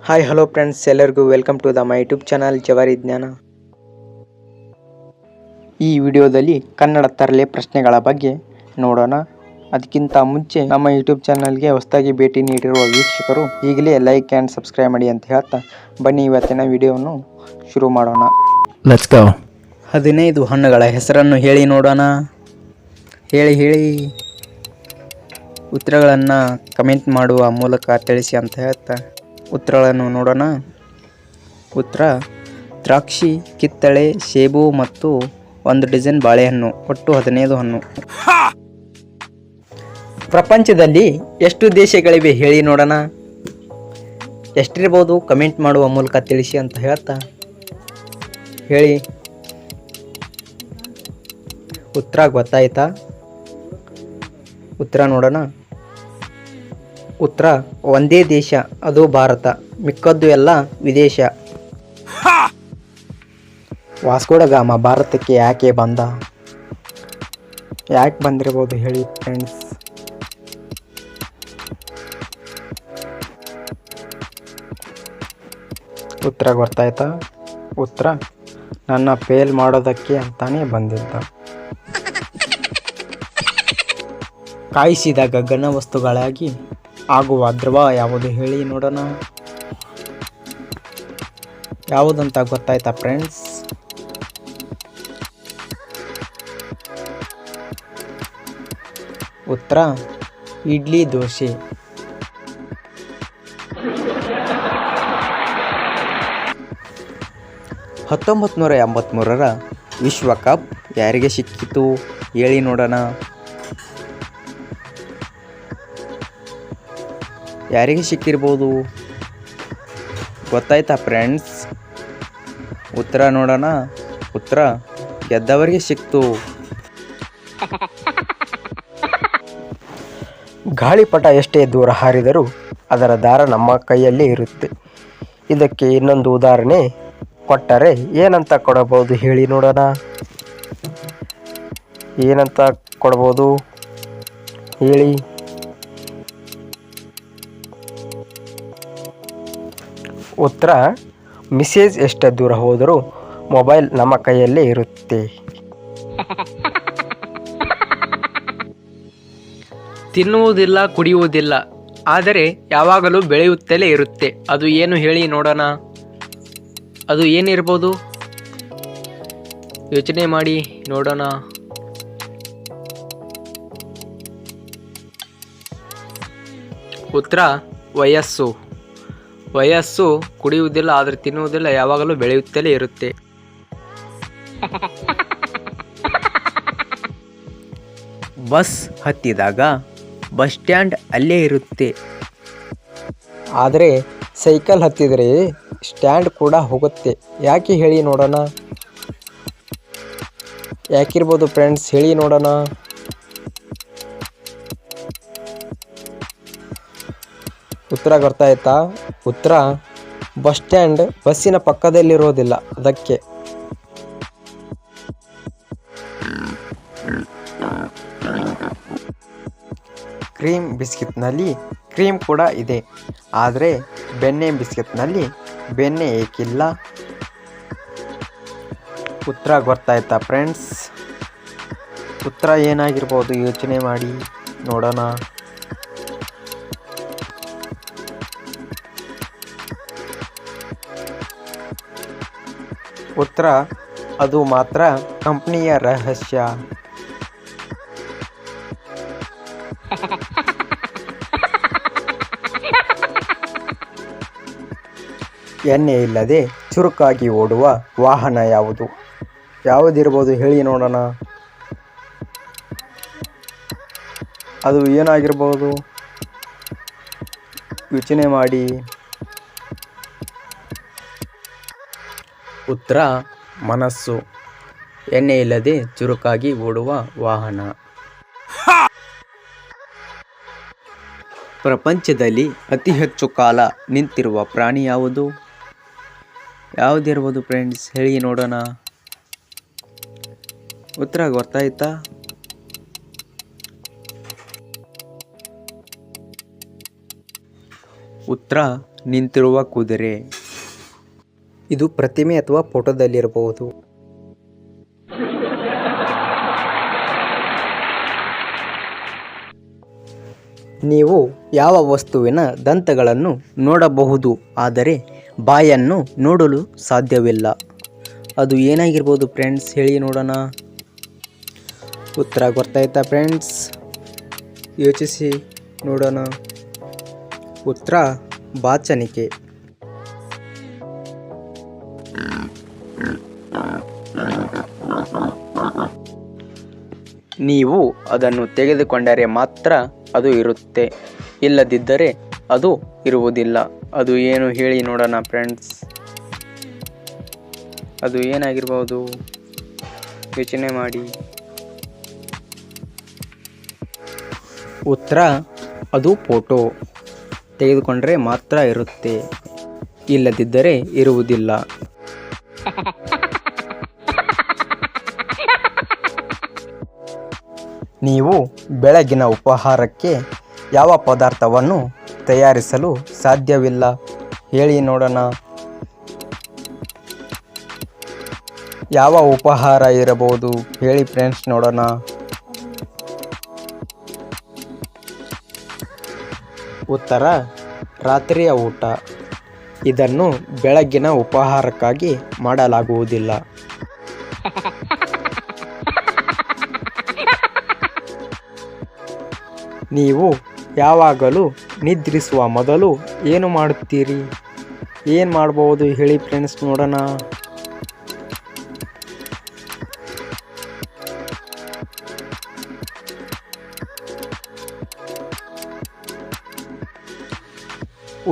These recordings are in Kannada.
ಹಾಯ್ ಹಲೋ ಫ್ರೆಂಡ್ಸ್, ಎಲ್ಲರಿಗೂ welcome to my YouTube channel Javari Jnana. ಈ ವಿಡಿಯೋದಲ್ಲಿ ಕನ್ನಡ ತರಲೆ ಪ್ರಶ್ನೆಗಳ ಬಗ್ಗೆ ನೋಡೋಣ. ಅದಕ್ಕಿಂತ ಮುಂಚೆ ನಮ್ಮ ಯೂಟ್ಯೂಬ್ ಚಾನಲ್ಗೆ ಹೊಸದಾಗಿ ಭೇಟಿ ನೀಡಿರುವ ವೀಕ್ಷಕರು ಈಗಲೇ ಲೈಕ್ ಆ್ಯಂಡ್ ಸಬ್ಸ್ಕ್ರೈಬ್ ಮಾಡಿ ಅಂತ ಹೇಳ್ತಾ ಬನ್ನಿ ಇವತ್ತಿನ ವಿಡಿಯೋವನ್ನು ಶುರು ಮಾಡೋಣ. Let's go. 15 ಹಣ್ಣುಗಳ ಹೆಸರನ್ನು ಹೇಳಿ ನೋಡೋಣ. ಹೇಳಿ ಉತ್ತರಗಳನ್ನು ಕಮೆಂಟ್ ಮಾಡುವ ಮೂಲಕ ತಿಳಿಸಿ ಅಂತ ಹೇಳ್ತಾ ಉತ್ತರಗಳನ್ನು ನೋಡೋಣ. ಉತ್ತರ: ದ್ರಾಕ್ಷಿ, ಕಿತ್ತಳೆ, ಸೇಬು ಮತ್ತು 1 ಡಜನ್ ಬಾಳೆಹಣ್ಣು, ಒಟ್ಟು 15 ಹಣ್ಣು. ಪ್ರಪಂಚದಲ್ಲಿ ಎಷ್ಟು ದೇಶಗಳಿವೆ ಹೇಳಿ ನೋಡೋಣ. ಎಷ್ಟಿರ್ಬೋದು ಕಮೆಂಟ್ ಮಾಡುವ ಮೂಲಕ ತಿಳಿಸಿ ಅಂತ ಹೇಳ್ತಾ ಹೇಳಿ. ಉತ್ತರ ಗೊತ್ತಾಯ್ತಾ? ಉತ್ತರ ನೋಡೋಣ. ಉತ್ತರ: ಒಂದೇ ದೇಶ, ಅದು ಭಾರತ, ಮಿಕ್ಕದ್ದು ಎಲ್ಲ ವಿದೇಶ. ವಾಸ್ಕೋ ಡ ಗಾಮ ಭಾರತಕ್ಕೆ ಯಾಕೆ ಬಂದ? ಯಾಕೆ ಬಂದಿರ್ಬೋದು ಹೇಳಿ ಫ್ರೆಂಡ್ಸ್. ಉತ್ತರ ಗೊತ್ತಾಯ್ತಾ? ಉತ್ತರ: ನನ್ನ ಫೇಲ್ ಮಾಡೋದಕ್ಕೆ ಅಂತಾನೆ ಬಂದಿದ್ದ. ಕಾಯಿಸಿದಾಗ ಘನ ವಸ್ತುಗಳಾಗಿ ಆಗುವ ದ್ರವ ಯಾವುದು ಹೇಳಿ ನೋಡೋಣ. ಯಾವುದಂತ ಗೊತ್ತಾಯ್ತಾ ಫ್ರೆಂಡ್ಸ್? ಉತ್ತರ: ಇಡ್ಲಿ, ದೋಸೆ. ರ ವಿಶ್ವಕಪ್ ಯಾರಿಗೆ ಸಿಕ್ಕಿತು ಹೇಳಿ ನೋಡೋಣ. ಯಾರಿಗೆ ಸಿಕ್ಕಿರ್ಬೋದು ಗೊತ್ತಾಯ್ತಾ ಫ್ರೆಂಡ್ಸ್? ಉತ್ತರ ನೋಡೋಣ. ಉತ್ತರ: ಗೆದ್ದವರಿಗೆ ಸಿಕ್ತು. ಗಾಳಿಪಟ ಎಷ್ಟೇ ದೂರ ಹಾರಿದರೂ ಅದರ ದಾರ ನಮ್ಮ ಕೈಯಲ್ಲೇ ಇರುತ್ತೆ. ಇದಕ್ಕೆ ಇನ್ನೊಂದು ಉದಾಹರಣೆ ಕೊಟ್ಟರೆ ಏನಂತ ಕೊಡಬಹುದು ಹೇಳಿ ನೋಡೋಣ. ಏನಂತ ಕೊಡ್ಬೋದು ಹೇಳಿ. ಉತ್ತರ: ಮೆಸೇಜ್ ಎಷ್ಟೇ ದೂರ ಹೋದರೂ ಮೊಬೈಲ್ ನಮ್ಮ ಕೈಯಲ್ಲೇ ಇರುತ್ತೆ. ತಿನ್ನುವುದಿಲ್ಲ, ಕುಡಿಯುವುದಿಲ್ಲ, ಆದರೆ ಯಾವಾಗಲೂ ಬೆಳೆಯುತ್ತಲೇ ಇರುತ್ತೆ. ಅದು ಏನು ಹೇಳಿ ನೋಡೋಣ. ಅದು ಏನಿರ್ಬೋದು ಯೋಚನೆ ಮಾಡಿ ನೋಡೋಣ. ಉತ್ತರ: ವಯಸ್ಸು. ವಯಸ್ಸು ಕುಡಿಯುವುದಿಲ್ಲ, ಆದರೆ ತಿನ್ನುವುದಿಲ್ಲ, ಯಾವಾಗಲೂ ಬೆಳೆಯುತ್ತಲೇ ಇರುತ್ತೆ. ಬಸ್ ಹತ್ತಿದಾಗ ಬಸ್ ಸ್ಟ್ಯಾಂಡ್ ಅಲ್ಲೇ ಇರುತ್ತೆ, ಆದರೆ ಸೈಕಲ್ ಹತ್ತಿದರೆ ಸ್ಟ್ಯಾಂಡ್ ಕೂಡ ಹೋಗುತ್ತೆ. ಯಾಕೆ ಹೇಳಿ ನೋಡೋಣ. ಯಾಕಿರ್ಬೋದು ಫ್ರೆಂಡ್ಸ್ ಹೇಳಿ ನೋಡೋಣ. ಉತ್ತರ ಗೊತ್ತಾಯ್ತಾ? ಉತ್ತರ: ಬಸ್ ಸ್ಟ್ಯಾಂಡ್ ಬಸ್ಸಿನ ಪಕ್ಕದಲ್ಲಿರೋದಿಲ್ಲ, ಅದಕ್ಕೆ. ಕ್ರೀಮ್ ಬಿಸ್ಕೆಟ್ನಲ್ಲಿ ಕ್ರೀಮ್ ಕೂಡ ಇದೆ, ಆದರೆ ಬೆಣ್ಣೆ ಬಿಸ್ಕೆಟ್ನಲ್ಲಿ ಬೆಣ್ಣೆ ಏಕಿಲ್ಲ? ಉತ್ತರ ಗೊತ್ತಾಯ್ತಾ ಫ್ರೆಂಡ್ಸ್? ಉತ್ತರ ಏನಾಗಿರ್ಬೋದು ಯೋಚನೆ ಮಾಡಿ ನೋಡೋಣ. ಉತ್ತರ: ಅದು ಮಾತ್ರ ಕಂಪನಿಯ ರಹಸ್ಯ. ಎಣ್ಣೆ ಇಲ್ಲದೆ ಚುರುಕಾಗಿ ಓಡುವ ವಾಹನ ಯಾವುದು? ಯಾವುದಿರ್ಬೋದು ಹೇಳಿ ನೋಡೋಣ. ಅದು ಏನಾಗಿರ್ಬೋದು ಯೋಚನೆ ಮಾಡಿ. ಉತ್ತರ: ಮನಸ್ಸು. ಎಣ್ಣೆ ಇಲ್ಲದೆ ಚುರುಕಾಗಿ ಓಡುವ ವಾಹನ. ಪ್ರಪಂಚದಲ್ಲಿ ಅತಿ ಹೆಚ್ಚು ಕಾಲ ನಿಂತಿರುವ ಪ್ರಾಣಿ ಯಾವುದು? ಯಾವುದಿರ್ಬೋದು ಫ್ರೆಂಡ್ಸ್ ಹೇಳಿ ನೋಡೋಣ. ಉತ್ತರ ಗೊತ್ತಾಯ್ತಾ? ಉತ್ತರ ನಿಂತಿರುವ ಕುದುರೆ. ಇದು ಪ್ರತಿಮೆ ಅಥವಾ ಫೋಟೋದಲ್ಲಿರಬಹುದು. ನೀವು ಯಾವ ವಸ್ತುವಿನ ದಂತಗಳನ್ನು ನೋಡಬಹುದು ಆದರೆ ಬಾಯನ್ನು ನೋಡಲು ಸಾಧ್ಯವಿಲ್ಲ? ಅದು ಏನಾಗಿರ್ಬೋದು ಫ್ರೆಂಡ್ಸ್, ಹೇಳಿ ನೋಡೋಣ. ಉತ್ತರ ಗೊತ್ತಾಯ್ತಾ ಫ್ರೆಂಡ್ಸ್? ಯೋಚಿಸಿ ನೋಡೋಣ. ಉತ್ತರ ಬಾಚಣಿಕೆ. ನೀವು ಅದನ್ನು ತೆಗೆದುಕೊಂಡರೆ ಮಾತ್ರ ಅದು ಇರುತ್ತೆ, ಇಲ್ಲದಿದ್ದರೆ ಅದು ಇರುವುದಿಲ್ಲ. ಅದು ಏನು ಹೇಳಿ ನೋಡೋಣ ಫ್ರೆಂಡ್ಸ್. ಅದು ಏನಾಗಿರ್ಬೋದು ಯೋಚನೆ ಮಾಡಿ. ಉತ್ತರ ಅದು ಫೋಟೋ. ತೆಗೆದುಕೊಂಡರೆ ಮಾತ್ರ ಇರುತ್ತೆ, ಇಲ್ಲದಿದ್ದರೆ ಇರುವುದಿಲ್ಲ. ನೀವು ಬೆಳಗಿನ ಉಪಹಾರಕ್ಕೆ ಯಾವ ಪದಾರ್ಥವನ್ನು ತಯಾರಿಸಲು ಸಾಧ್ಯವಿಲ್ಲ? ಹೇಳಿ ನೋಡೋಣ. ಯಾವ ಉಪಹಾರ ಇರಬಹುದು ಹೇಳಿ ಫ್ರೆಂಡ್ಸ್ ನೋಡೋಣ. ಉತ್ತರ ರಾತ್ರಿಯ ಊಟ. ಇದನ್ನು ಬೆಳಗ್ಗಿನ ಉಪಹಾರಕ್ಕಾಗಿ ಮಾಡಲಾಗುವುದಿಲ್ಲ. ನೀವು ಯಾವಾಗಲೂ ನಿದ್ರಿಸುವ ಮೊದಲು ಏನು ಮಾಡುತ್ತೀರಿ? ಏನು ಮಾಡಬಹುದು ಹೇಳಿ ಫ್ರೆಂಡ್ಸ್ ನೋಡೋಣ.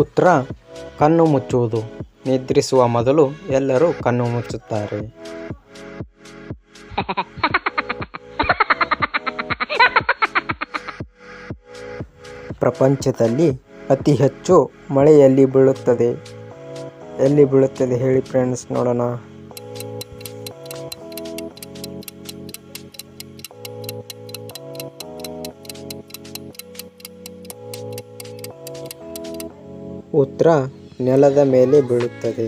ಉತ್ತರ ಕಣ್ಣು ಮುಚ್ಚುವುದು. ನಿದ್ರಿಸುವ ಮೊದಲು ಎಲ್ಲರೂ ಕಣ್ಣು ಮುಚ್ಚುತ್ತಾರೆ. ಪ್ರಪಂಚದಲ್ಲಿ ಅತಿ ಹೆಚ್ಚು ಮಳೆ ಎಲ್ಲಿ ಬೀಳುತ್ತದೆ? ಎಲ್ಲಿ ಬೀಳುತ್ತದೆ ಹೇಳಿ ಫ್ರೆಂಡ್ಸ್ ನೋಡೋಣ. ಉತ್ತರ ನೆಲದ ಮೇಲೆ ಬೀಳುತ್ತದೆ.